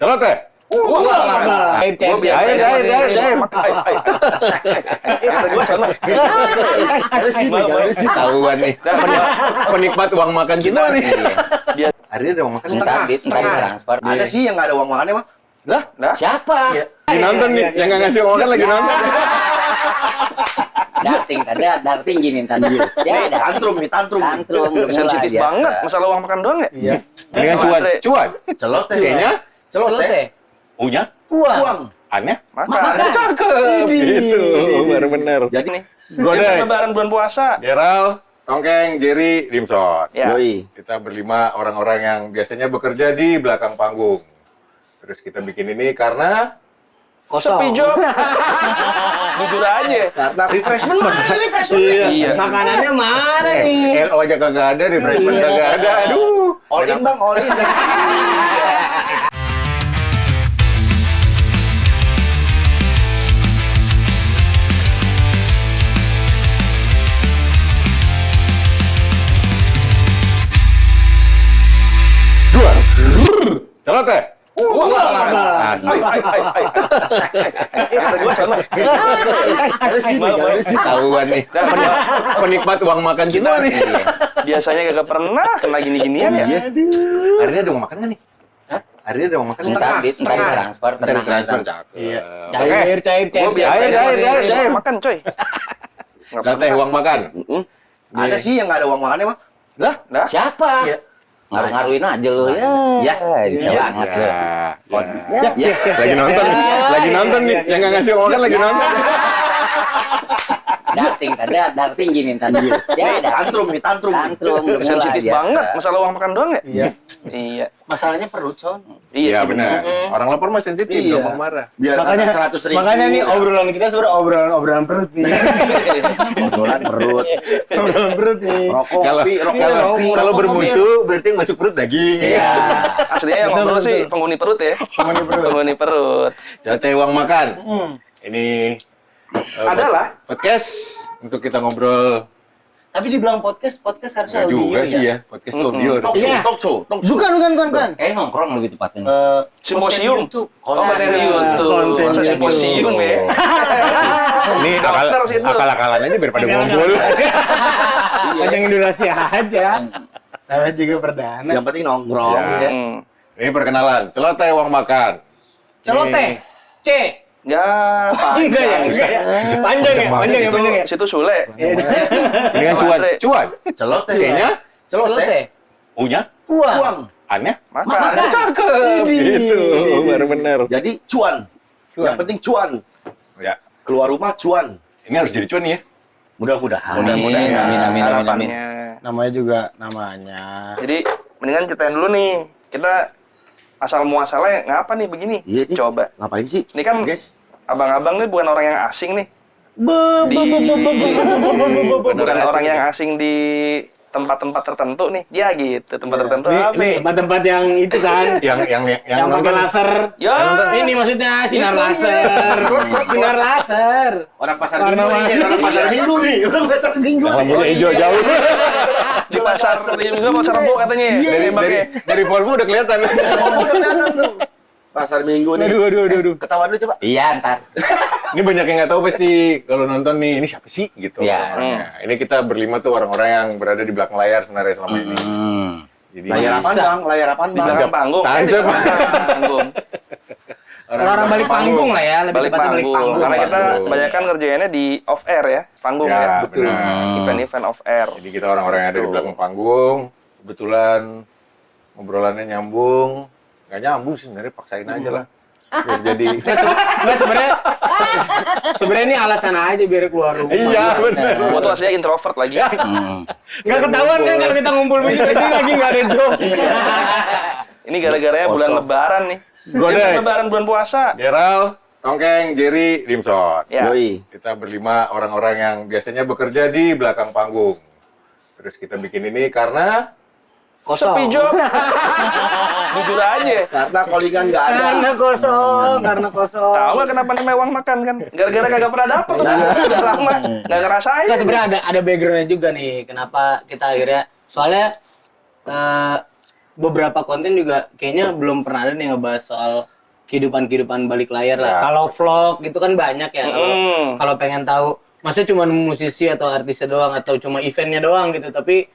Celoteh. Air. Tahuan nih. Penikmat uang makan kita nih. Hari ini ada uang makan Entah transfer. Ada sih yang nggak ada uang makannya mah. Lah, Siapa? lagi nonton nih. Yang nggak ngasih uang makan lagi nonton. Darting gini tadi. Ya, Tantrum. Sensitif banget masalah uang makan doang ya? Iya. Dengan cuan. Celoteh. C-nya, Celoteh. U-nya, Uang. A-nya. Makan. Cakep. Gitu. Baru bener. Jadi Nih. Godek. Lebaran bulan puasa. Gerald, Tongkeng, Jerry, Dimson. Ya. Yoi. Kita berlima orang-orang yang biasanya bekerja di belakang panggung. Terus kita bikin ini karena Sepi job. Jujur aja. Karena refreshment mah. Iya. Makanannya mana nih? LO aja kagak ada, refreshment kagak ada. Aduh. All in bang, all in. Dua. Celoteh. Asik. Tahuan nih. Penikmat uang makan kita nih. Biasanya kagak pernah kena gini-ginian ya. Hari ini ada uang makan nggak nih? Hari ini ada uang makan Entah transfer. Dari transfer cakep. Iya. Oke. Cair. Gua biasanya Cair. makan coy. Celoteh uang makan. Ada sih yang nggak ada uang makannya mah. Nah, Siapa? Ngaruh-ngaruhin aja lo ya. Bisa banget lo. Ya. Lagi nonton nih. Lagi nonton nih. Yang nggak ngasih uang makan lagi nonton. Darting gini tadi. Ya, Tantrum. sensitif banget masalah uang makan doang ya? Iya. Masalahnya perut, Son. Iya sih, benar. Orang lapar mah sensitif, Iya. gampang marah. Biar Makanya 100.000. Makanya nih obrolan kita sebenarnya obrolan perut nih. obrolan perut. Obrolan perut nih. Rokok, Kalau kopi. kalau bermutu berarti yang masuk perut daging. Iya. Aslinya yang ngobrol sih penghuni perut ya. Penghuni perut. Celoteh uang makan. Ini Adalah. podcast untuk kita ngobrol. Tapi dibilang podcast harusnya Enggak audio juga sih ya. Podcast itu audio. Talk show. Bukan. Kayak nongkrong lebih tepatnya. Simposium. YouTube. Konten YouTube. Konten Masa YouTube. simposium ya? Ini Dokter sih itu. akal-akalan aja daripada ngumpul. Panjangin durasi aja. Namanya juga perdana. Yang penting nongkrong. Ya. Hmm. Ini perkenalan. Celoteh uang makan. Celoteh. C. Ya, Enggak ya. Panjang ya. Situ Sule. Dengan cuan. Celoteh. C-nya, Celoteh. U-nya, Uang. A-nya. Makan. Cakep. Gitu. Baru bener. Jadi cuan. Yang penting cuan. Ya. Keluar rumah cuan. Ini harus jadi cuan nih ya. Mudah-mudahan. Amin. Harapannya. Namanya juga namanya. Jadi mendingan ceritain dulu nih. Kita asal muasalnya ngapa nih begini? Iya nih. Coba. Ngapain sih? Ini kan guys. abang-abang nih bukan orang yang asing nih. Bukan orang yang asing di tempat-tempat tertentu nih. Ya gitu, tempat tertentu apa nih? Tempat-tempat yang itu kan. Yang Yang pakai laser. Ya. Ini maksudnya sinar Itu laser. Sinar laser. Orang pasar minggu nih. Orang pasar minggu nih. Orang pasar minggu. lampunya hijau jauh. Di pasar juga pasar Rebo katanya. Dari Volvo udah kelihatan. Pasar minggu nih. Aduh. Ketawa dulu coba. Iya, ntar. Ini banyak yang nggak tahu pasti kalau nonton nih, ini siapa sih gitu. Ya. Nah, ini kita berlima tuh orang-orang yang berada di belakang layar sebenarnya selama ini. Jadi Layar apaan bang? Layar apaan Di bang? belakang panggung. Tancap. Di belakang panggung. Orang balik panggung lah ya, lebih Balik tepatnya balik panggung. panggung. Karena kita Panggung. kebanyakan ngerjainnya di off air ya, panggung Ya, ya. benar. Event-event off air. Jadi kita orang-orang yang ada di belakang panggung, kebetulan ngobrolannya nyambung. Nggak nyambung sih sebenarnya, paksain aja lah. Biar jadi. Nggak, sebenarnya ini alasan aja biar keluar rumah. Iya, benar. Gua tuh aslinya introvert lagi. Nggak ketahuan kan kalau kita ngumpul begini lagi nggak ada job. Ini gara-garanya bulan Kosong. lebaran nih. Godek. Ini lebaran bulan puasa. Gerald, Tongkeng, Jerry, Dimson. Ya. Yoi. Kita berlima orang-orang yang biasanya bekerja di belakang panggung. Terus kita bikin ini karena Sepi job. Jujur aja. Karena callingan nggak ada. Karena kosong. Tahu nggak kenapa namanya uang makan kan? Gara-gara kagak pernah dapet tuh. Udah lama nggak ngerasain. Nggak, sebenarnya ada backgroundnya juga nih. Kenapa kita akhirnya soalnya beberapa konten juga kayaknya belum pernah ada nih ngebahas soal kehidupan balik layar lah. Ya. Kalau vlog gitu kan banyak ya. Kalau pengen tahu, masa cuma musisi atau artisnya doang atau cuma eventnya doang gitu, tapi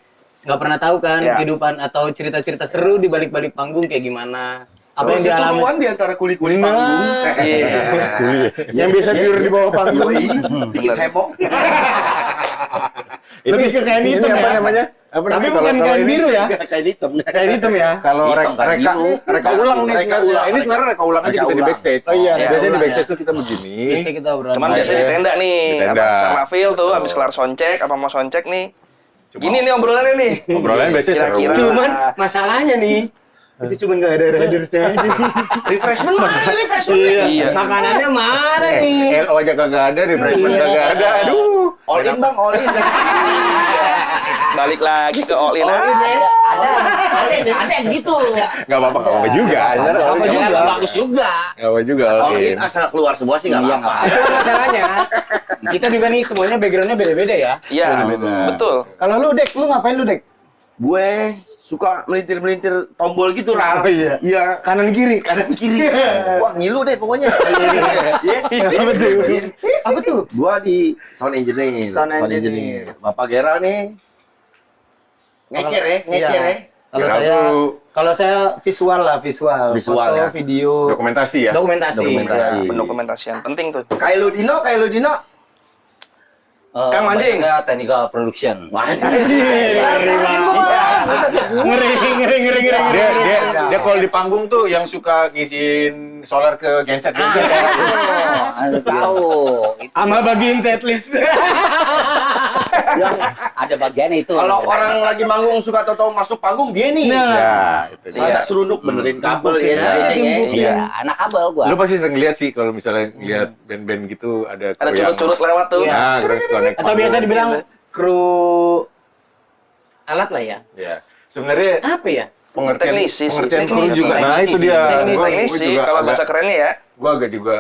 nggak pernah tahu kan Ya. kehidupan atau cerita-cerita seru di balik-balik panggung kayak gimana. Apa yang dialami? Keseruan di antara kuli-kuli panggung. Iya. Yang biasa tidur di bawah panggung. Yoi, bikin heboh. Lebih ke kain hitam apa ya? namanya? Apa Tapi namanya? bukan Kalau kain ini- biru ya? Kayak hitam. Kain hitam ya? Kalau Hitam kan reka biru. reka ulang nih Reka sebenarnya. ulang. Ini sebenarnya reka ulang aja Reka kita di ulang. backstage. Oh iya, Biasanya di ulang backstage ya. tuh kita begini. Biasanya kita obrolan. Cuman biasanya di tenda nih, Di tenda. sama Phil tuh habis kelar soundcheck apa mau soundcheck nih. Gini nih obrolannya nih. Obrolannya biasanya seru. Kira-kira. Cuman masalahnya nih, itu cuma nggak ada ridersnya aja. Refreshment mana? Refreshment. Iya. Makanannya mana nih? LO aja kagak ada, refreshment kagak ada. Aduh. All in bang, all in. Balik lagi ke all in. All in ya. Ada yang gitu. Enggak apa-apa, enggak apa juga. Apa juga. juga bagus juga. Enggak apa juga. All oke. in asal keluar semua sih nggak Iya, apa-apa. Itu kan masalahnya. Kita juga nih semuanya backgroundnya beda-beda ya. Iya, Beda-beda. betul. Kalau lu Dek, lu ngapain lu Dek? Gue suka melintir-melintir tombol gitu, Ral. Oh, iya. Iya. Kanan kiri. Kanan kiri. Wah, ngilu deh pokoknya. Iya. Apa tuh? Apa tuh? Gua di sound engineer. Sound engineer. Bapak Gera nih. Ngecer ya, ngecer Iya. ya. Kalau saya visual lah, visual. Visual, Foto, ya. video, Dokumentasi ya. dokumentasi. Dokumentasi. Ya, pendokumentasian penting tuh. Kayak lu Dino. Kang Manjing. Banyak technical production. Ngeri. Dia kalau di panggung tuh yang suka ngisiin solar ke genset. Tahu. Itu Sama bagiin setlist. ada bagiannya itu. Kalau orang lagi manggung suka tahu masuk panggung dia nih. Nah. Ya, itu dia. Ada serunduk benerin kabel ya. Iya, anak abal gua. Lu pasti sering lihat sih kalau misalnya lihat band-band gitu ada Ada kru yang- curut-curut lewat tuh. Nah, kru yang suka naik Atau panggung. biasa dibilang kru alat lah ya. Ya. Sebenarnya Apa ya? pengertian Teknisi sih, pengertian kru teknisi. juga. Nah, itu Teknisi dia. sih. Gua Teknisi juga kalau agak- bahasa kerennya ya. gua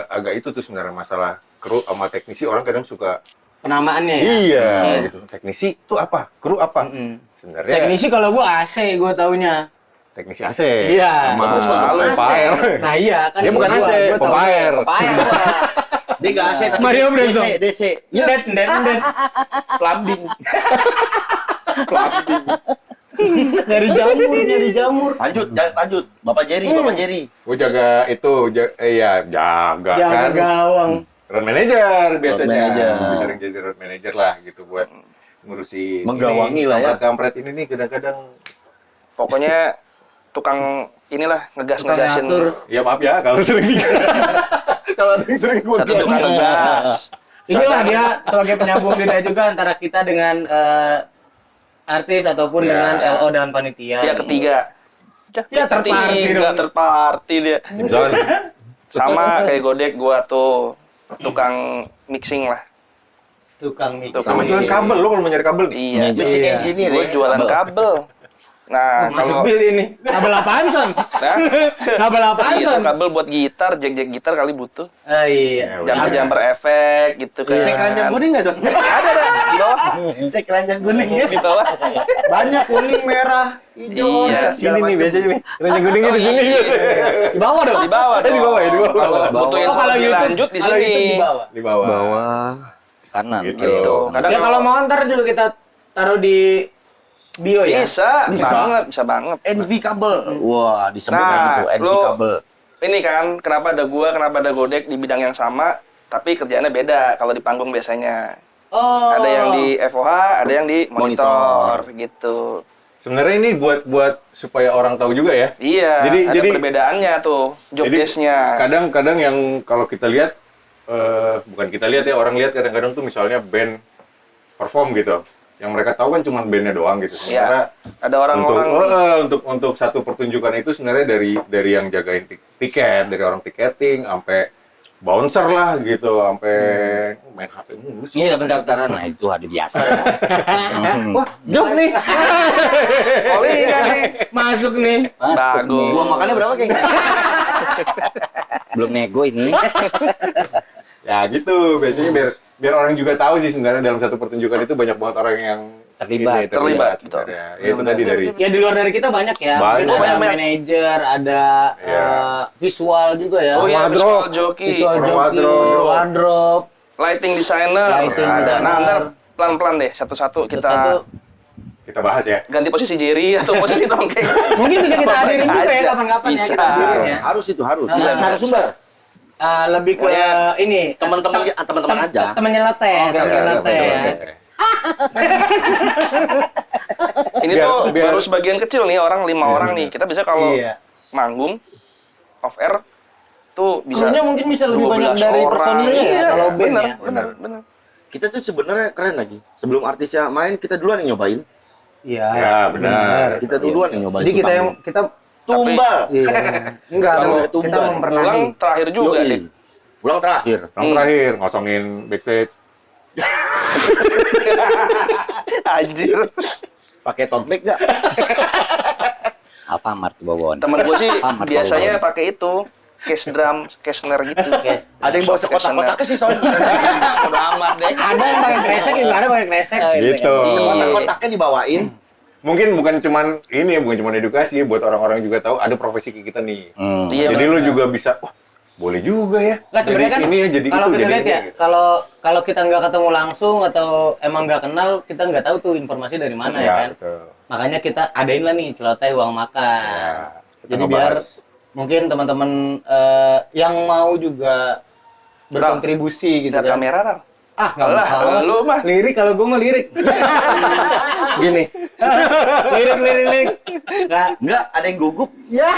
agak itu tuh sebenarnya masalah kru sama teknisi, orang kadang suka Penamaannya ya. iya gitu. Teknisi itu apa? Kru apa? Mm-mm. Sebenarnya Teknisi kalau gua AC gua taunya. teknisi AC. Iya. Sama Terus pompa AC. air. Nah iya kan. Dia bukan gua- AC, gua pompa taunya. air. Dia nggak AC tapi Mario Bros. DC. Ndet. Plumbing. Nyari jamur. Lanjut. Bapak Jerry. Gua jaga itu, jaga Jaga kan. gawang. Road manager biasanya. manager. Lebih sering jadi road manager lah gitu buat ngurusi Menggawangi lah ya. kampret ini nih kadang-kadang Pokoknya tukang inilah ngegas-ngegasin. Ngatur. ya maaf ya kalau sering kalau ada yang sering gua Satu tukang bilang. ngegas. Inilah dia sebagai penyambung lidah juga antara kita dengan artis ataupun Ya. dengan LO dan panitia. Ya ketiga. Ya, third party Ketiga, dong. third party dia. Jimson. Sama kayak Godek gua tuh tukang mixing lah. Tukang mix. Tukang Sama jualan kabel lo kalau mau nyari kabel nih. Iya. Basic Iya. engineer Gue ya. jualan kabel. Nah, Masuk kalau bil ini. Kabel apaan, Son? nah, Kabel apaan, itu Son? kabel buat gitar, jack gitar kali butuh. Iya. Jumper efek gitu kan. Cek ranjang kuning nggak Don? Ada di bawah. Cek ranjang kuning ya. Di bawah. Banyak kuning, merah, hijau. Iya. Sini nih biasanya nih. Ranjang kuningnya di sini. Di bawah dong. Di bawah. Di bawah ya, di bawah. Kalau butuh yang Oh, kalau lebih YouTube, lanjut di kalau sini. YouTube di bawah. Di bawah. Bawah kanan. Gitu. Gitu. Kadang Ya kalau mau ntar juga kita taruh di bio ya. bisa Bisa. banget. NV kabel. Wah, disebut Nah, itu NV lo- kabel. Ini kan kenapa ada gua, kenapa ada Godek di bidang yang sama, tapi kerjaannya beda kalau di panggung biasanya. Oh. Ada yang di FOH, ada yang di monitor, gitu. Sebenarnya ini buat supaya orang tahu juga ya. Iya, ada Jadi- perbedaannya tuh, job Jadi, desk-nya. Kadang-kadang yang kalau kita lihat bukan kita lihat ya, orang lihat kadang-kadang tuh misalnya band perform gitu. Yang mereka tahu kan cuma bandnya doang gitu. Sementara Ada orang-orang untuk satu pertunjukan itu sebenarnya dari yang jagain tiket, dari orang tiketing sampai bouncer lah gitu, sampai main HP mulu sih. Iya, bentar-bentaran. Nah, itu ada biasa. Wah, job nih. Oli kan nih. Masuk nih. Masuk Bagus. nih. Gua makannya berapa, Geng? Belum nego ini. Ya gitu, biasanya biar orang juga tahu sih sebenarnya dalam satu pertunjukan itu banyak banget orang yang Terlibat. Terlibat, sebenarnya. Ya, itu tadi dari Ya di luar dari kita banyak ya. Banyak. Mungkin ada Banyak. manajer, ada Iya. visual juga ya. Oh iya, Wardrobe. visual joki, Visual Orang joki, wardrobe. wardrobe. lighting designer. Lighting Nah, designer. ntar pelan-pelan deh, satu-satu kita Satu, kita bahas ya. ganti posisi Jerry atau posisi Tongkeng. mungkin bisa kita hadirin juga ya Aja. kapan-kapan ya Bisa. kita hadirin ya. Harus itu harus. Narasumber. Lebih ke ini Teman-teman aja. temennya latte, temennya latte ya. Ini Biar- tuh biar- baru sebagian kecil nih orang 5 orang nih. Kita bisa kalau Iya. manggung off air tuh bisa Krunya mungkin bisa lebih 12 banyak dari orang. personilnya ya, Iya, kalau band bener, ya. bener. Kita tuh sebenarnya keren lagi. Sebelum artisnya main, kita duluan yang nyobain. Iya. Ya, benar. Kita duluan yang nyobain. Jadi kita tukang. yang kita tumbal. iya. Enggak, Kalau kita tumbal. mempernahi. Pulang terakhir juga Yoi. deh. Pulang terakhir. Yang terakhir ngosongin backstage. Anjir. Pakai tote bag nggak? Apa Mart Bawon? Temen gue sih Amat biasanya bawaan. pakai itu, case drum, case snare gitu. Yes. Ada yang bawa sekotak-kotaknya sih soalnya. Udah amat deh. Ada yang pakai kresek, juga ada pakai kresek. Gitu. Sekotak-kotaknya dibawain. Mungkin bukan cuman ini, bukan cuman edukasi, buat orang-orang juga tahu ada profesi kayak kita nih. Iya, Jadi lu benar. juga bisa, wah boleh juga ya. Nggak, sebenarnya kan ini ya, jadi kalau itu, kita jadi lihat ini, ya, gitu. kalau kita nggak ketemu langsung atau emang nggak kenal, kita nggak tahu tuh informasi dari mana ya kan. Betul. Makanya kita adain lah nih celoteh uang makan. Ya, kita Jadi ngebahas. biar mungkin teman-teman yang mau juga berkontribusi gitu Lihat kan. kamera, Rar. Ah, nggak Alah, mau. lu mah. Lirik, kalau gue mah lirik. Gini. lirik. Enggak, ada yang gugup. Ya.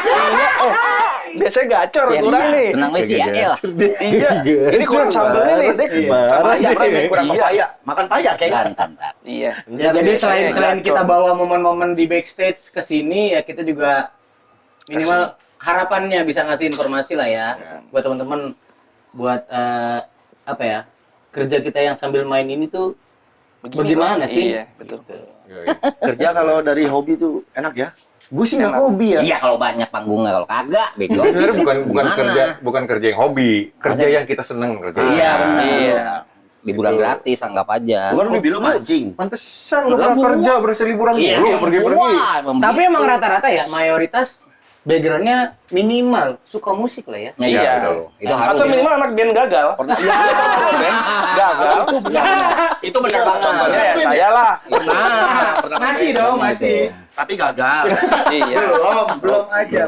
Biasanya gacor Iya, kurang iya. nih. Tenang wes ya, El. Iya. Ini kurang sambelnya nih, Dek. Papaya, kurang Iya. papaya. Makan paya kayaknya. Ntar. Iya. Ya, jadi selain kita bawa momen-momen di backstage ke sini ya kita juga minimal harapannya bisa ngasih informasi lah ya buat teman-teman buat apa ya, kerja kita yang sambil main ini tuh bagaimana sih? Iya, betul. Yoi. Kerja kalau dari hobi tuh enak ya. Gue sih nggak hobi ya. Iya kalau banyak panggungnya, kalau kagak bego. Sebenarnya Gimana? bukan kerja yang hobi, kerja yang kita seneng kerja. Iya benar. Iya. Liburan gratis anggap aja. Bukan hobi lu mancing. Pantesan lu pernah kerja berasa liburan mulu, pergi-pergi. Wah, Tapi emang rata-rata ya mayoritas backgroundnya minimal suka musik lah ya. Nah, iya, Iya. betul. Itu harus. Atau minimal anak band gagal. Iya, band gagal. Itu benar banget. Contohnya ya saya lah. Masih dong, masih. Tapi gagal. Iya. Belum aja.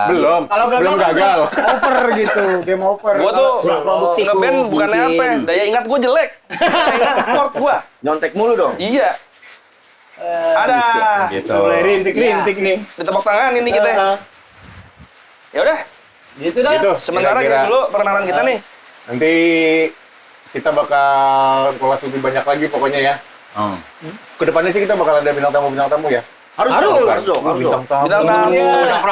Belum. Kalau Belum gagal. over gitu, game over. Gua tuh bukti ngeband ku bukan bikin. apa, daya ingat gua jelek. Daya ingat chord gua. Nyontek mulu dong. Iya. Ada. Gitu. Mulai rintik-rintik nih. Ditepuk tangan ini kita. Ya udah, Gitu dah. Gitu. sementara Kira-kira. gitu dulu perkenalan kita nih. Nanti kita bakal kelas lebih banyak lagi pokoknya ya. Kedepannya sih kita bakal ada bintang tamu ya. Harus Harus. dong, harus dong. Bintang tamu. Bintang tamu,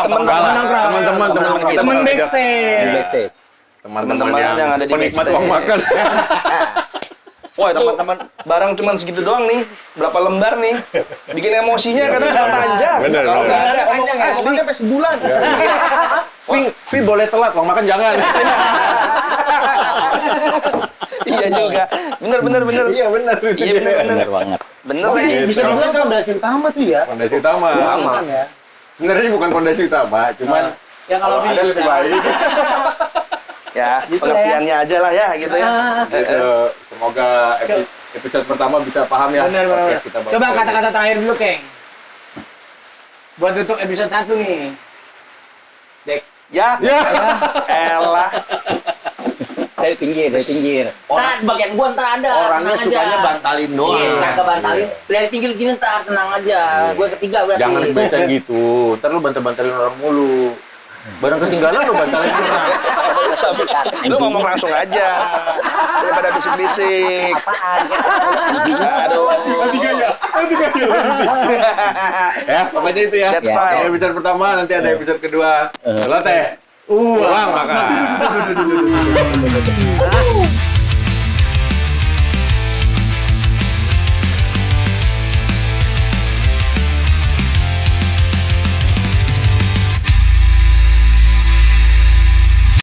Teman-teman Temen kita. backstage. Teman-teman Teman-teman yang ada di penikmat backstage. uang makan. Wah itu Teman-teman. barang cuman segitu doang nih, berapa lembar nih, bikin emosinya kadang nggak panjang. Bener, Kalau bener. nggak ada Panjang ya? asli. Omongnya sampai sebulan. Vi boleh telat, uang makan jangan. Iya juga, bener. Iya benar. Iya bener. Benar banget. Bener Oke, lagi. bisa dibilang kan udah utama tuh ya. Fondasi utama. Kan ya. Sebenarnya sih bukan fondasi utama, cuman Ya kalau ada lebih baik. Ya, Gitu pengertiannya aja lah ya, gitu ya. Gitu. Semoga episode pertama bisa paham ya. Benar. podcast kita bakal- Coba kata-kata terakhir dulu, Keng. Buat tutup episode 1 nih. Dek. Ya, elah. Dari pinggir. Ntar bagian gua ntar ada. Orangnya tenang aja. sukanya bantalin doang. Iya, kagak bantalin. Dari pinggir gini ntar tenang aja. Gua ketiga berarti. Jangan biasa gitu. Ntar lu bantal-bantalin orang mulu. Barang ketinggalan lu bantalin orang. Lu ngomong langsung aja, daripada bisik-bisik. Apaan? Aduh. Ya, pokoknya itu ya. That's fine. Episode pertama, nanti ada episode kedua. Lo teh. Uang makan.